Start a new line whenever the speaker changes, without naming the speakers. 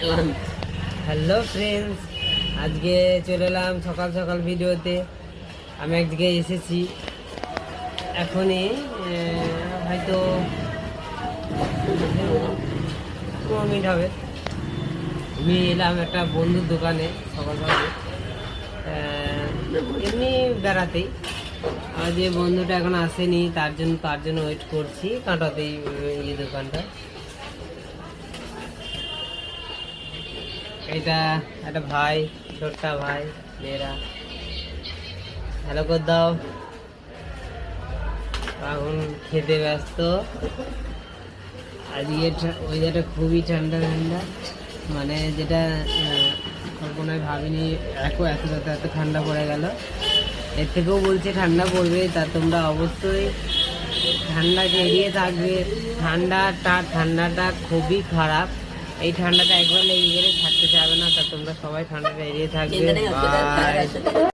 Hello friends, আজকে চলে এলাম সকাল সকাল ভিডিওতে। আমি একদিকে এসেছি এখনই, হয়তো 15 মিনিট হবে। আমি এলাম একটা বন্ধুর দোকানে সকাল সকাল, এমনি বেড়াতেই। আর যে বন্ধুটা এখন আসেনি, তার জন্য ওয়েট করছি কাঁটাতেই দোকানটা। এটা একটা ভাই, ছোট্টা ভাই, মেয়েরা হ্যালো করে দাও। এখন খেতে ব্যস্ত। আজকে ওয়েদারটা খুবই ঠান্ডা ঠান্ডা, মানে যেটা কল্পনায় ভাবিনি এত ঠান্ডা পড়ে গেল। এর থেকেও বলছে ঠান্ডা পড়বে, তা তোমরা অবশ্যই ঠান্ডাকে এড়িয়ে থাকবে। ঠান্ডাটা খুবই খারাপ। এই ঠান্ডাটা একবার লেগে গেলে থাকতে যাবে না, তা তোমরা সবাই ঠান্ডাটা এড়িয়ে থাকবে। বাই।